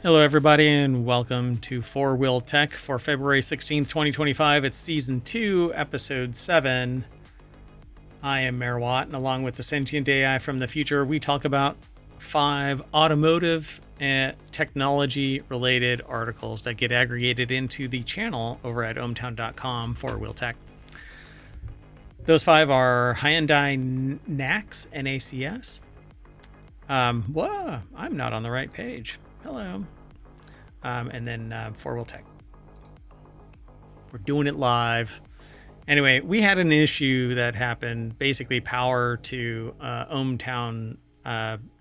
Hello, everybody, and welcome to FourWheelTech for February 16th, 2025. It's Season 2, Episode 7. I am Mayor Watt, and along with the Sentient AI from the future, we talk about 5 automotive and technology-related articles that get aggregated into the channel over at ohmtown.com, FourWheelTech. Those 5 are Hyundai NACS, NACS. Whoa, I'm not on the right page. Hello. And then FourWheelTech. We're doing it live. Anyway, we had an issue that happened. Basically, power to ohmTown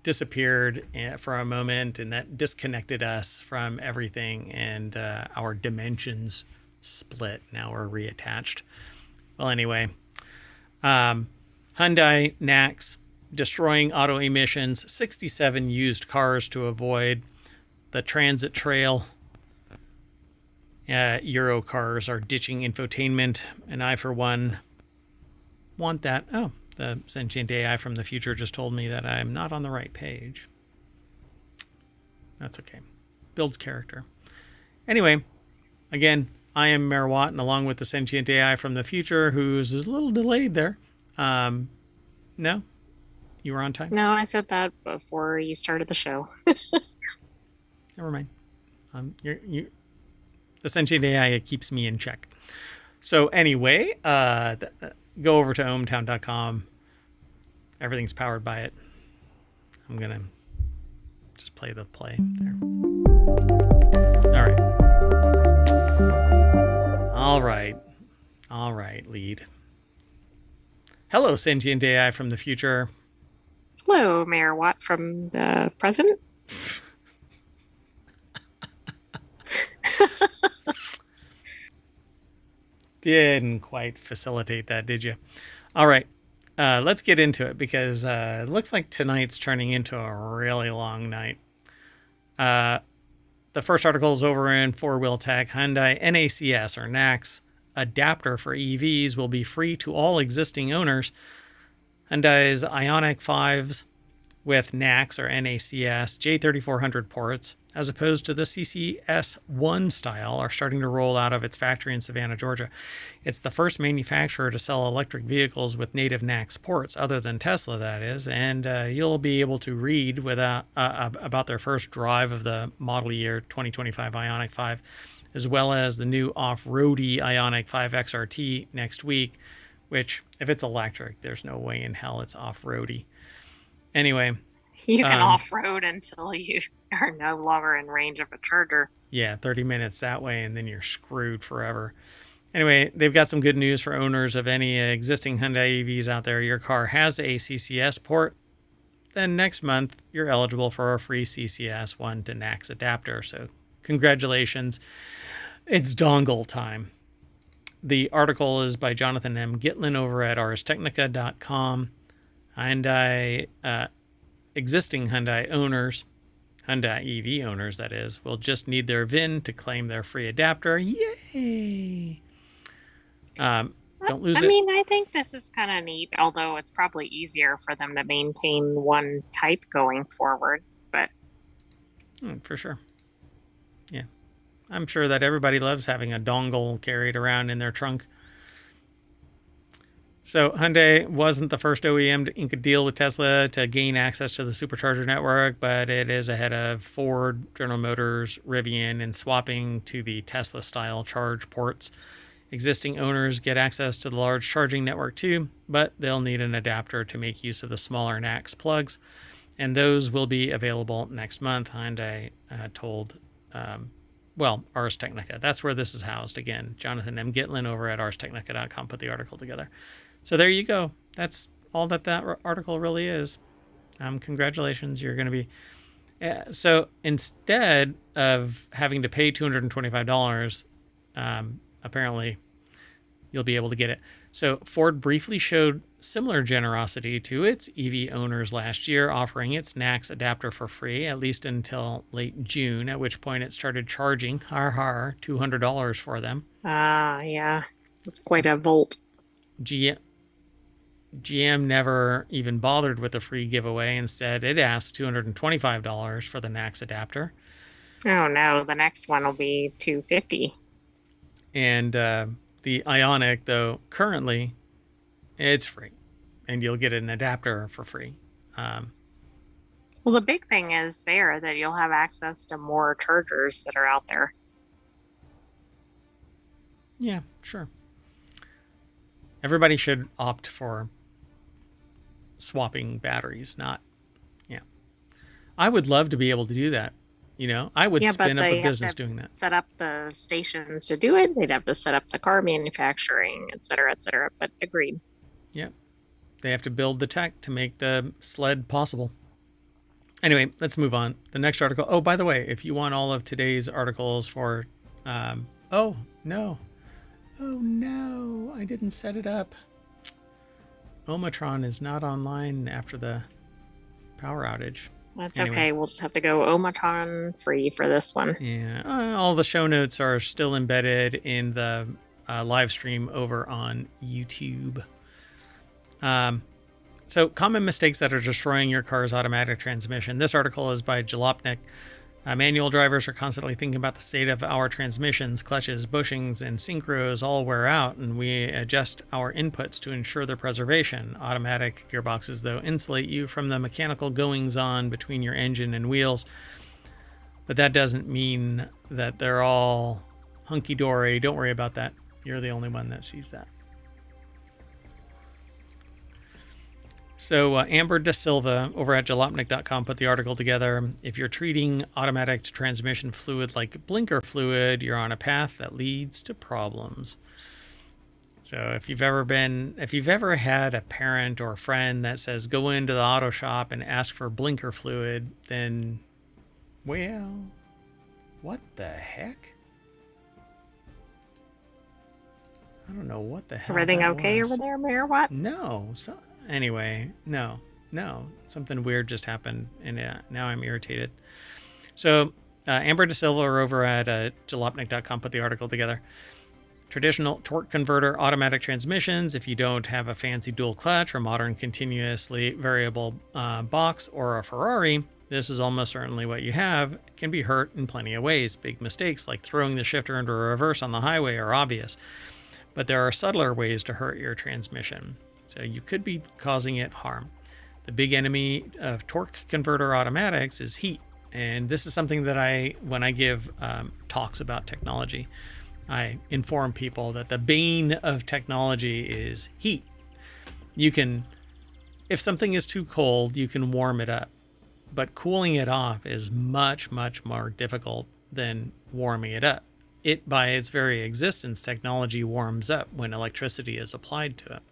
disappeared for a moment, and that disconnected us from everything, and our dimensions split. Now we're reattached. Well, anyway, Hyundai NACS destroying auto emissions, 67 used cars to avoid the transit trail. Euro cars are ditching infotainment, and I, for one, want that. Oh, the sentient AI from the future just told me that I'm not on the right page. That's okay. Builds character. Anyway, again, I am Mayor Watt, and along with the sentient AI from the future, who's a little delayed there. No? You were on time? No, I said that before you started the show. Never mind. The sentient AI keeps me in check. So anyway, go over to ohmtown.com. Everything's powered by it. I'm going to just play the play there. All right. All right, lead. Hello, sentient AI from the future. Hello, Mayor Watt from the present. Didn't quite facilitate that, did you? All right, let's get into it, because it looks like tonight's turning into a really long night. The first article is over in FourWheelTech. Hyundai NACS, or NACS, adapter for EVs will be free to all existing owners. Hyundai's Ioniq 5s with NACS, or NACS, J3400 ports, as opposed to the CCS1 style, are starting to roll out of its factory in Savannah, Georgia. It's the first manufacturer to sell electric vehicles with native NACS ports, other than Tesla, that is, and you'll be able to read about their first drive of the model year 2025 Ioniq 5, as well as the new off-roady Ioniq 5 XRT next week, which, if it's electric, there's no way in hell it's off-roady. Anyway, you can off-road until you are no longer in range of a charger. Yeah, 30 minutes that way, and then you're screwed forever. Anyway, they've got some good news for owners of any existing Hyundai EVs out there. Your car has a CCS port. Then next month, you're eligible for a free CCS1 to NACS adapter. So congratulations. It's dongle time. The article is by Jonathan M. Gitlin over at arstechnica.com. Hyundai, existing Hyundai owners, Hyundai EV owners, that is, will just need their VIN to claim their free adapter. Yay! Don't lose it. I mean, I think this is kind of neat, although it's probably easier for them to maintain one type going forward. But for sure. Yeah. I'm sure that everybody loves having a dongle carried around in their trunk. So Hyundai wasn't the first OEM to ink a deal with Tesla to gain access to the supercharger network, but it is ahead of Ford, General Motors, Rivian in swapping to the Tesla-style charge ports. Existing owners get access to the large charging network too, but they'll need an adapter to make use of the smaller NACS plugs, and those will be available next month, Hyundai told Ars Technica. That's where this is housed. Again, Jonathan M. Gitlin over at arstechnica.com put the article together. So there you go. That's all that article really is. Congratulations. You're going to be... so instead of having to pay $225, apparently you'll be able to get it. So Ford briefly showed similar generosity to its EV owners last year, offering its NACS adapter for free, at least until late June, at which point it started charging, $200 for them. Yeah, that's quite a volt. GM never even bothered with a free giveaway. Instead, it asked $225 for the NACS adapter. Oh no, the next one will be 250. And the Ionic, though, currently it's free, and you'll get an adapter for free. Well, the big thing is there that you'll have access to more chargers that are out there. Yeah, sure. Everybody should opt for swapping batteries, not, yeah. I would love to be able to do that. I would Yeah, but spin up a they have business to doing that. set up the stations to do it. They'd have to set up the car manufacturing, et cetera, et cetera. But agreed. Yeah. They have to build the tech to make the sled possible. Anyway, let's move on. The next article. Oh, by the way, if you want all of today's articles for, oh no, I didn't set it up. Omatron is not online after the power outage. That's Anyway. okay. We'll just have to go Omaton free for this one. Yeah, all the show notes are still embedded in the live stream over on YouTube. So, common mistakes that are destroying your car's automatic transmission. This article is by Jalopnik. Manual drivers are constantly thinking about the state of our transmissions, clutches, bushings, and synchros all wear out, and we adjust our inputs to ensure their preservation. Automatic gearboxes, though, insulate you from the mechanical goings-on between your engine and wheels, but that doesn't mean that they're all hunky-dory. Don't worry about that. You're the only one that sees that. So Amber Da Silva over at jalopnik.com put the article together. If you're treating automatic transmission fluid like blinker fluid, you're on a path that leads to problems. So if you've ever had a parent or a friend that says go into the auto shop and ask for blinker fluid, then, well, what the heck? I don't know what the hell. Everything that okay was. over there, Mayor Watt? No. Anyway, no. Something weird just happened, and now I'm irritated. So, Amber Da Silva over at jalopnik.com put the article together. Traditional torque converter automatic transmissions, if you don't have a fancy dual clutch or modern continuously variable box or a Ferrari, this is almost certainly what you have, can be hurt in plenty of ways. Big mistakes like throwing the shifter into reverse on the highway are obvious, but there are subtler ways to hurt your transmission. So you could be causing it harm. The big enemy of torque converter automatics is heat. And this is something that when I give talks about technology, I inform people that the bane of technology is heat. If something is too cold, you can warm it up. But cooling it off is much, much more difficult than warming it up. It, by its very existence, technology warms up when electricity is applied to it.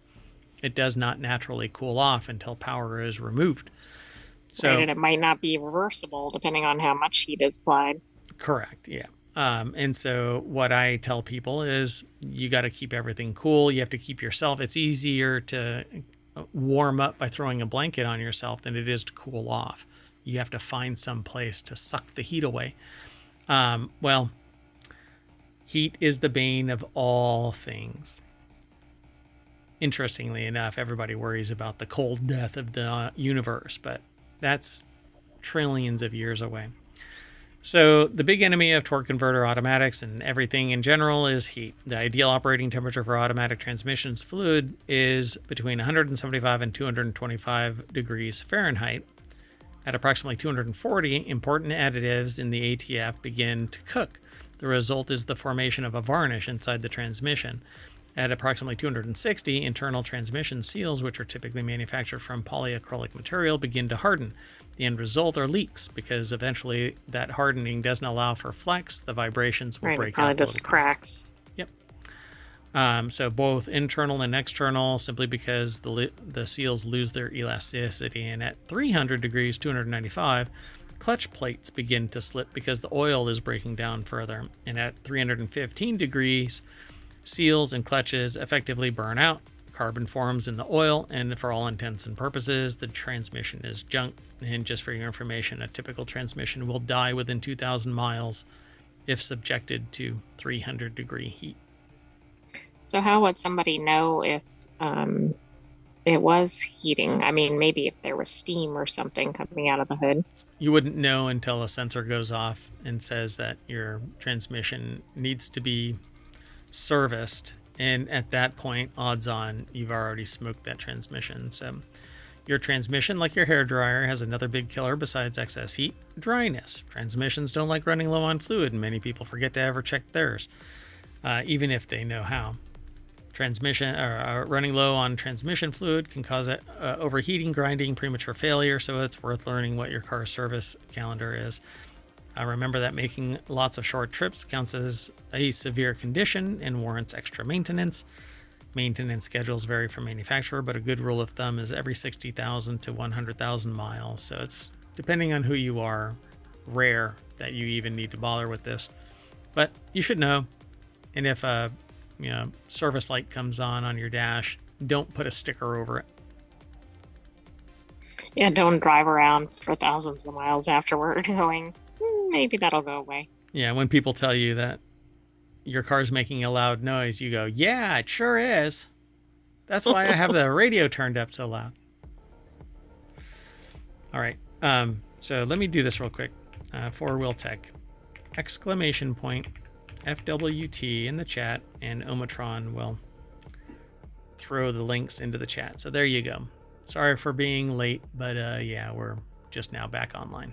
It does not naturally cool off until power is removed. So, right, and it might not be reversible depending on how much heat is applied. Correct, yeah. And so what I tell people is you got to keep everything cool. You have to keep yourself. It's easier to warm up by throwing a blanket on yourself than it is to cool off. You have to find some place to suck the heat away. Well, heat is the bane of all things. Interestingly enough, everybody worries about the cold death of the universe, but that's trillions of years away. So the big enemy of torque converter automatics and everything in general is heat. The ideal operating temperature for automatic transmissions fluid is between 175 and 225 degrees Fahrenheit. At approximately 240, important additives in the ATF begin to cook. The result is the formation of a varnish inside the transmission. At approximately 260, internal transmission seals, which are typically manufactured from polyacrylic material, begin to harden. The end result are leaks, because eventually that hardening doesn't allow for flex. The vibrations will break out. It just cracks. Yep. So both internal and external, simply because the seals lose their elasticity. And at 300 degrees, 295, clutch plates begin to slip because the oil is breaking down further. And at 315 degrees, seals and clutches effectively burn out. Carbon forms in the oil, and for all intents and purposes, the transmission is junk. And just for your information, a typical transmission will die within 2,000 miles if subjected to 300-degree heat. So how would somebody know if It was heating. I mean, maybe if there was steam or something coming out of the hood. You wouldn't know until a sensor goes off and says that your transmission needs to be serviced. And at that point, odds on, you've already smoked that transmission. So your transmission, like your hair dryer, has another big killer besides excess heat: dryness. Transmissions don't like running low on fluid, and many people forget to ever check theirs, even if they know how. Transmission or running low on transmission fluid can cause overheating, grinding, premature failure. So it's worth learning what your car's service calendar is. Remember that making lots of short trips counts as a severe condition and warrants extra maintenance. Maintenance schedules vary from manufacturer, but a good rule of thumb is every 60,000 to 100,000 miles. So it's, depending on who you are, rare that you even need to bother with this. But you should know. And if a service light comes on your dash, don't put a sticker over it. Yeah, don't drive around for thousands of miles afterward going, maybe that'll go away. Yeah, when people tell you that your car's making a loud noise, you go, yeah, it sure is. That's why I have the radio turned up so loud. All right, so let me do this real quick. FourWheelTech, exclamation point, FWT in the chat, and Omatron will throw the links into the chat. So there you go. Sorry for being late, but yeah, we're just now back online.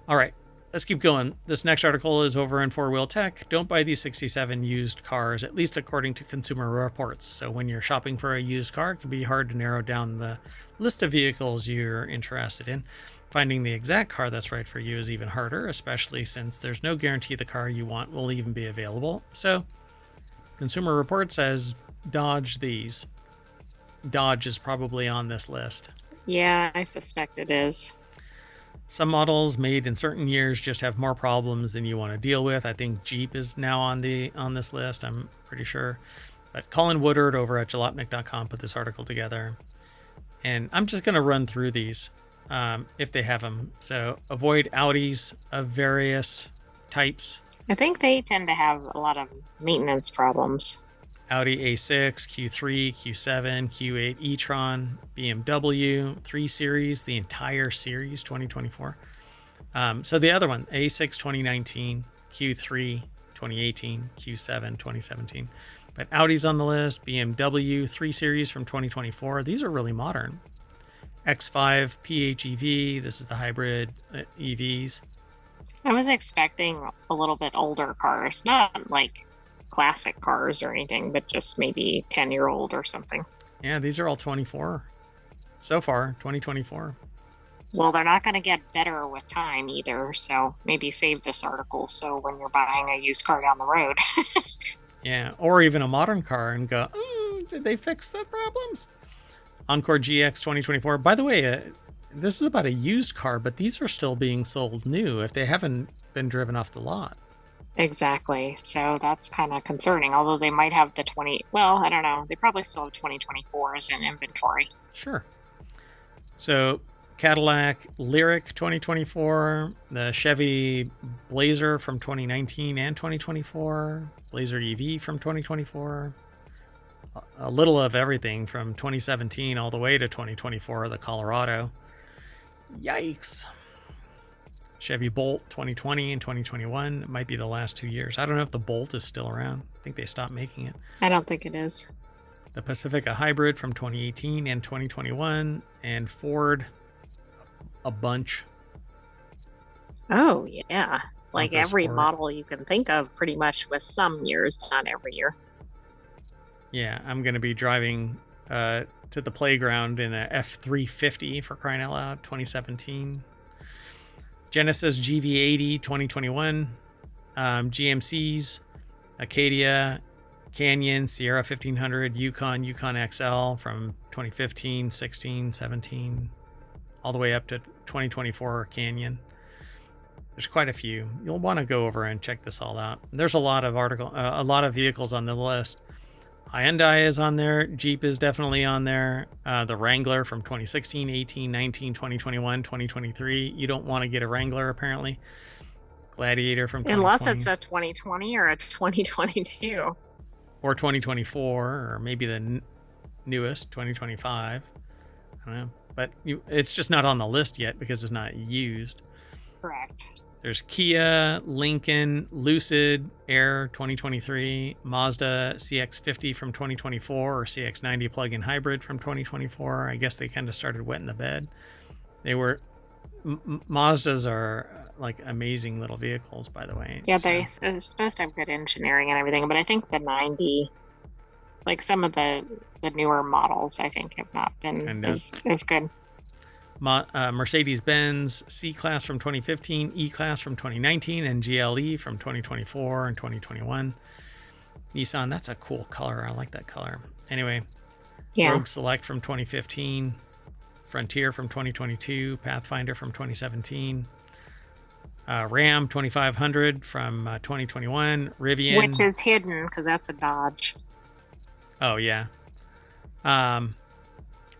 All right, let's keep going. This next article is over in FourWheelTech. Don't buy these 67 used cars, at least according to Consumer Reports. So when you're shopping for a used car, it can be hard to narrow down the list of vehicles you're interested in. Finding the exact car that's right for you is even harder, especially since there's no guarantee the car you want will even be available. So, Consumer Reports says dodge these. Dodge is probably on this list. Yeah, I suspect it is. Some models made in certain years just have more problems than you want to deal with. I think Jeep is now on this list, I'm pretty sure. But Colin Woodard over at jalopnik.com put this article together. And I'm just going to run through these. If they have them. So avoid Audis of various types. I think they tend to have a lot of maintenance problems. Audi A6, Q3, Q7, Q8 e-tron, BMW 3 Series, the entire series 2024. So the other one, A6 2019, Q3 2018, Q7 2017. But Audi's on the list, BMW 3 Series from 2024. These are really modern. X5 PHEV, this is the hybrid EVs. I was expecting a little bit older cars, not like classic cars or anything, but just maybe 10-year-old or something. Yeah, these are all 24. So far, 2024. Well, they're not going to get better with time either, so maybe save this article so when you're buying a used car down the road. Yeah, or even a modern car and go, did they fix the problems? Encore GX 2024. By the way, this is about a used car, but these are still being sold new if they haven't been driven off the lot. Exactly. So that's kind of concerning, although they might have the I don't know. They probably still have 2024s in inventory. Sure. So Cadillac Lyric 2024, the Chevy Blazer from 2019 and 2024, Blazer EV from 2024, a little of everything from 2017 all the way to 2024, the Colorado. Yikes. Chevy Bolt 2020 and 2021. It might be the last 2 years. I don't know if the Bolt is still around. I think they stopped making it. I don't think it is. The Pacifica Hybrid from 2018 and 2021. And Ford, a bunch. Oh, yeah. Like Focus every Ford. model you can think of pretty much with some years, not every year. Yeah, I'm going to be driving to the playground in a F350 for crying out loud, 2017. Genesis GV80 2021, GMCs, Acadia, Canyon, Sierra 1500, Yukon XL from 2015, 16, 17, all the way up to 2024 Canyon. There's quite a few. You'll want to go over and check this all out. There's a lot of vehicles on the list. Hyundai is on there. Jeep is definitely on there. The Wrangler from 2016, 18, 19, 2021, 2023. You don't want to get a Wrangler, apparently. Gladiator from 2020. Unless it's a 2020 or a 2022. Or 2024, or maybe the newest, 2025. I don't know. But it's just not on the list yet because it's not used. Correct. There's Kia, Lincoln, Lucid, Air 2023, Mazda CX-50 from 2024, or CX-90 plug-in hybrid from 2024. I guess they kind of started wetting the bed. They were... Mazdas are like amazing little vehicles, by the way. Yeah, they're supposed to have good engineering and everything, but I think the 90, like some of the newer models, I think have not been as good. Mercedes-Benz C-Class from 2015, E-Class from 2019, and GLE from 2024 and 2021. Nissan, that's a cool color. I like that color. Anyway, yeah. Rogue Select from 2015, Frontier from 2022, Pathfinder from 2017, Ram 2500 from 2021, Rivian. Which is hidden because that's a Dodge. Oh, yeah.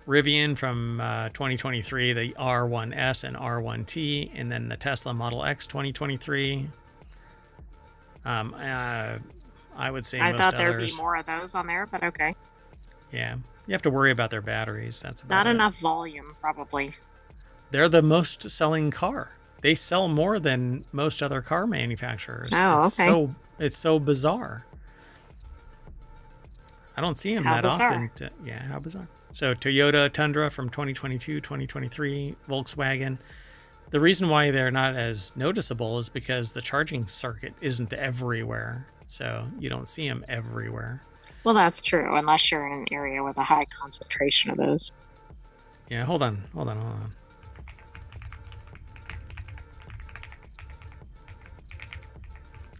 Rivian from 2023, the R1S and R1T, and then the Tesla Model X 2023. I would say I thought there'd be more of those on there, but okay. Yeah. You have to worry about their batteries. That's about not enough volume, probably. They're the most selling car. They sell more than most other car manufacturers. Oh, okay. It's so bizarre. I don't see them that often. How bizarre. So Toyota Tundra from 2022, 2023, Volkswagen. The reason why they're not as noticeable is because the charging circuit isn't everywhere. So you don't see them everywhere. Well, that's true, unless you're in an area with a high concentration of those. Yeah, hold on.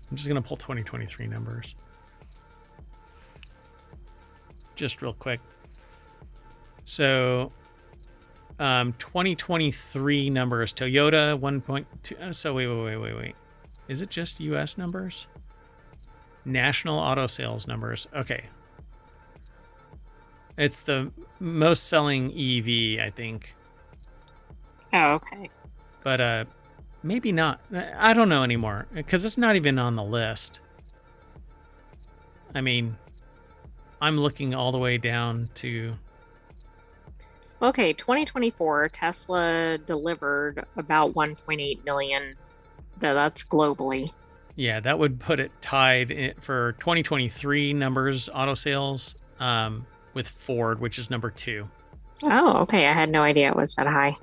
I'm just going to pull 2023 numbers. Just real quick. So, 2023 numbers. Toyota 1.2. So, wait. Is it just U.S. numbers? National auto sales numbers. Okay. It's the most selling EV, I think. Oh, okay. But maybe not. I don't know anymore because it's not even on the list. I mean, I'm looking all the way down to... Okay, 2024, Tesla delivered about 1.8 million. That's globally. Yeah, that would put it tied for 2023 numbers, auto sales, with Ford, which is number 2. Oh, okay. I had no idea it was that high.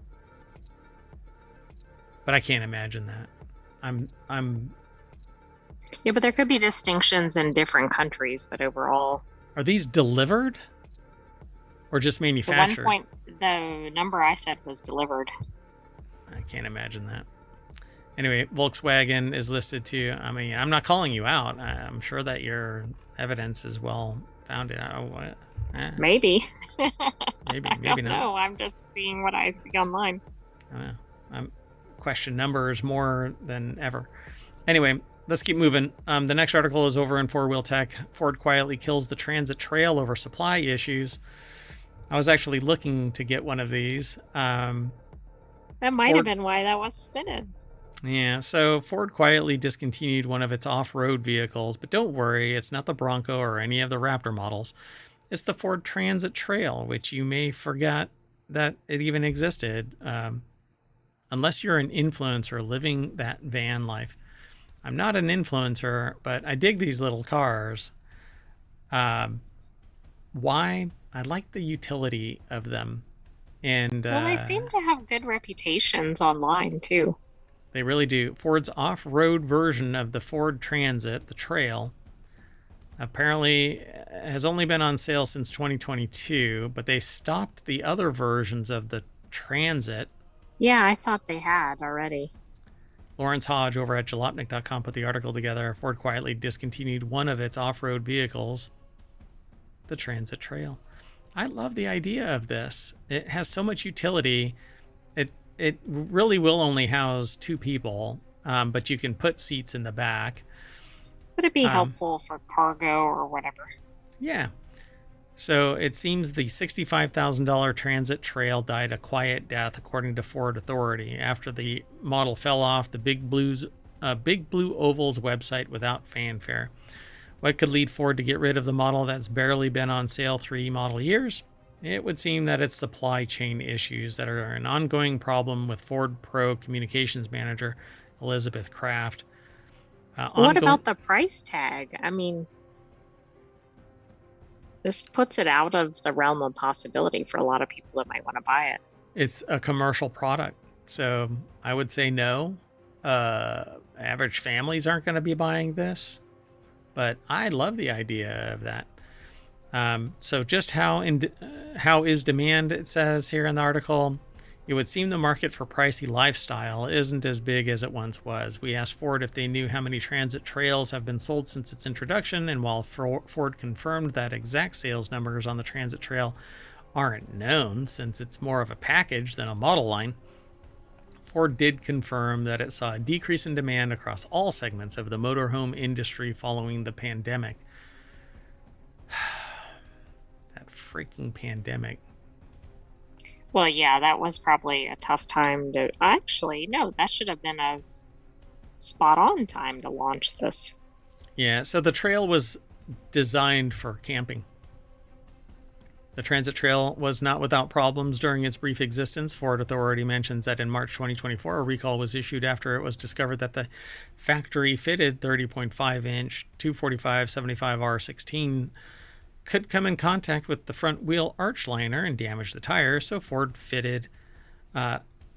But I can't imagine that. I'm. Yeah, but there could be distinctions in different countries, but overall. Are these delivered? Or just manufactured? The number I said was delivered. I can't imagine that. Anyway, Volkswagen is listed too. I mean, I'm not calling you out. I'm sure that your evidence is well founded. Maybe. maybe not. No, I'm just seeing what I see online. I'm question numbers more than ever. Anyway, let's keep moving. The next article is over in FourWheelTech. Ford quietly kills the transit trail over supply issues. I was actually looking to get one of these. That might have been why that was spinning. Yeah, so Ford quietly discontinued one of its off-road vehicles, but don't worry, it's not the Bronco or any of the Raptor models. It's the Ford Transit Trail, which you may forget that it even existed, unless you're an influencer living that van life. I'm not an influencer, but I dig these little cars. Why? I like the utility of them. And well, they seem to have good reputations online, too. They really do. Ford's off-road version of the Ford Transit, the Trail, apparently has only been on sale since 2022, but they stopped the other versions of the Transit. Yeah, I thought they had already. Lawrence Hodge over at jalopnik.com put the article together. Ford quietly discontinued one of its off-road vehicles, the Transit Trail. I love the idea of this. It has so much utility. It really will only house 2 people, but you can put seats in the back. Would it be helpful for cargo or whatever? Yeah. So it seems the $65,000 Transit Trail died a quiet death, according to Ford Authority, after the model fell off the Big Blue Oval's website without fanfare. What could lead Ford to get rid of the model that's barely been on sale 3 model years? It would seem that it's supply chain issues that are an ongoing problem with Ford Pro Communications Manager Elizabeth Kraft. What about the price tag? I mean, this puts it out of the realm of possibility for a lot of people that might want to buy it. It's a commercial product, so I would say no. Average families aren't going to be buying this, but I love the idea of that. So just how is demand, it says here in the article. It would seem the market for pricey lifestyle isn't as big as it once was. We asked Ford if they knew how many Transit Trails have been sold since its introduction, and while Ford confirmed that exact sales numbers on the Transit Trail aren't known since it's more of a package than a model line, Ford did confirm that it saw a decrease in demand across all segments of the motorhome industry following the pandemic. That freaking pandemic. Well, yeah, that was probably a tough time to actually, no, that should have been a spot on time to launch this. Yeah, so the trail was designed for camping. The Transit Trail was not without problems during its brief existence. Ford Authority mentions that in March 2024, a recall was issued after it was discovered that the factory-fitted 30.5-inch 245/75R16 could come in contact with the front wheel arch liner and damage the tire, so Ford fitted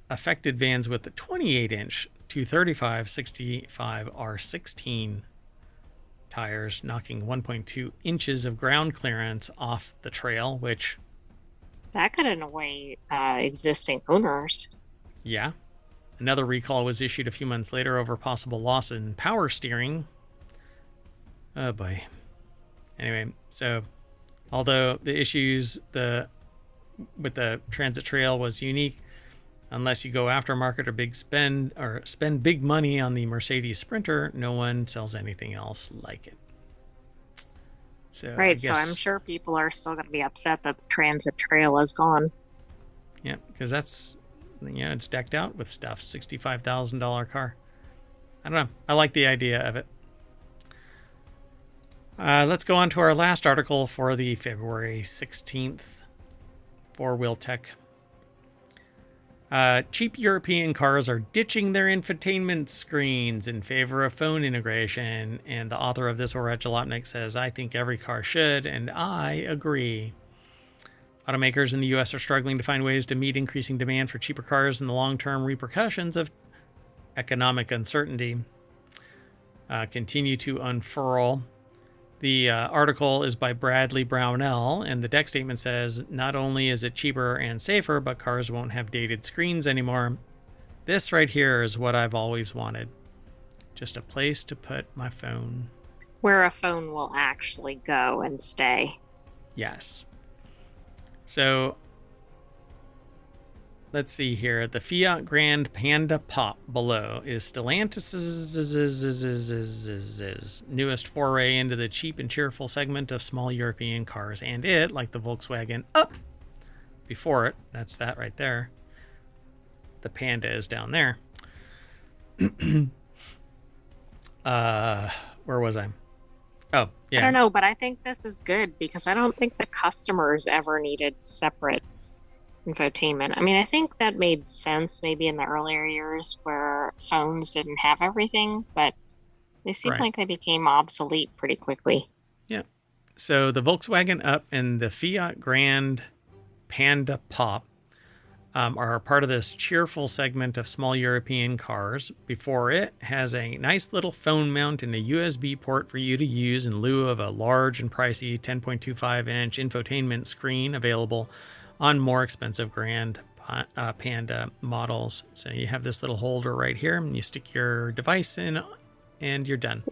affected vans with the 28-inch 235/65R16 tires, knocking 1.2 inches of ground clearance off the trail, which... That could annoy existing owners. Yeah. Another recall was issued a few months later over possible loss in power steering. Oh boy. Anyway, so although the issues with the Transit Trail was unique, unless you go aftermarket or spend big money on the Mercedes Sprinter, no one sells anything else like it. So right, so I'm sure people are still going to be upset that the Transit Trail is gone. Yeah, because that's, it's decked out with stuff. $65,000 car. I don't know. I like the idea of it. Let's go on to our last article for the February 16th FourWheelTech. Cheap European cars are ditching their infotainment screens in favor of phone integration, and the author of this, Orat Jalopnik, says, I think every car should, and I agree. Automakers in the U.S. are struggling to find ways to meet increasing demand for cheaper cars and the long-term repercussions of economic uncertainty continue to unfurl. The article is by Bradley Brownell, and the deck statement says, not only is it cheaper and safer, but cars won't have dated screens anymore. This right here is what I've always wanted. Just a place to put my phone. Where a phone will actually go and stay. Yes. So, let's see here. The Fiat Grand Panda Pop below is Stellantis' newest foray into the cheap and cheerful segment of small European cars. And it, like the Volkswagen Up before it, that's that right there. The Panda is down there. Where was I? Oh, yeah. I don't know, but I think this is good because I don't think the customers ever needed separate infotainment. I mean, I think that made sense maybe in the earlier years where phones didn't have everything, but they seem like they became obsolete pretty quickly. Yeah. So the Volkswagen Up and the Fiat Grand Panda Pop are part of this cheerful segment of small European cars. Before it has a nice little phone mount and a USB port for you to use in lieu of a large and pricey 10.25-inch infotainment screen available on more expensive Grand Panda models. So you have this little holder right here, and you stick your device in, and you're done.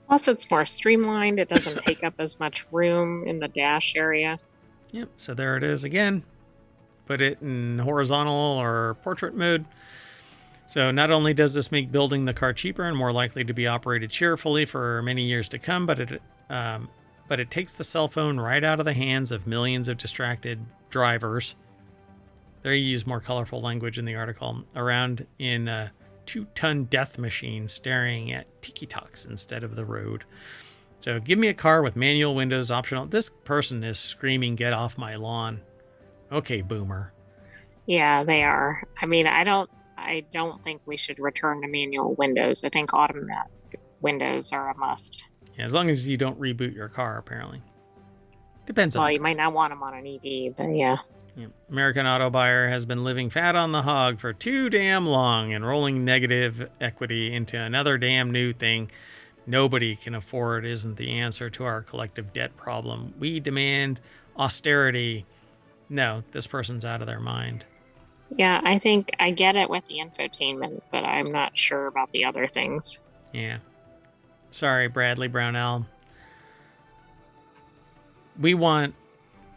Plus, it's more streamlined. It doesn't take up as much room in the dash area. Yep, so there it is again. Put it in horizontal or portrait mode. So not only does this make building the car cheaper and more likely to be operated cheerfully for many years to come, but it takes the cell phone right out of the hands of millions of distracted drivers. They use more colorful language in the article. Around in a 2-ton death machine staring at tiki-talks instead of the road. So give me a car with manual windows optional. This person is screaming, get off my lawn. Okay, boomer. Yeah, they are. I mean, I don't think we should return to manual windows. I think automatic windows are a must. Yeah, as long as you don't reboot your car, apparently. Depends on Well, the you car. might not want them on an EV, but yeah. Yeah. American Auto Buyer has been living fat on the hog for too damn long and rolling negative equity into another damn new thing nobody can afford isn't the answer to our collective debt problem. We demand austerity. No, this person's out of their mind. Yeah, I think I get it with the infotainment, but I'm not sure about the other things. Yeah. Sorry, Bradley Brownell. We want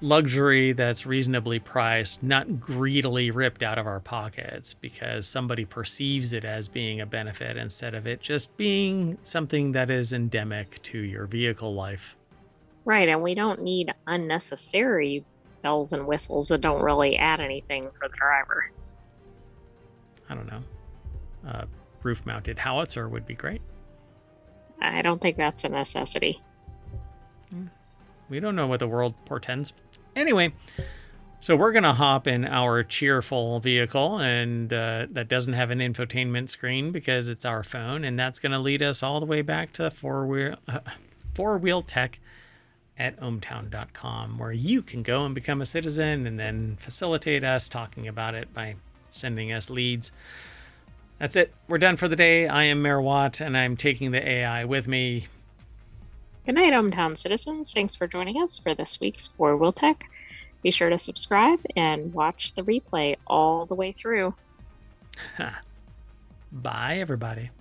luxury that's reasonably priced, not greedily ripped out of our pockets because somebody perceives it as being a benefit instead of it just being something that is endemic to your vehicle life. Right, and we don't need unnecessary bells and whistles that don't really add anything for the driver. I don't know. Roof mounted howitzer would be great. I don't think that's a necessity. We don't know what the world portends. Anyway, so we're going to hop in our cheerful vehicle, and that doesn't have an infotainment screen because it's our phone, and that's going to lead us all the way back to FourWheelTech at ohmtown.com, where you can go and become a citizen and then facilitate us talking about it by sending us leads. That's it. We're done for the day. I am Mayor Watt, and I'm taking the AI with me. Good night, hometown citizens. Thanks for joining us for this week's FourWheelTech. Be sure to subscribe and watch the replay all the way through. Bye, everybody.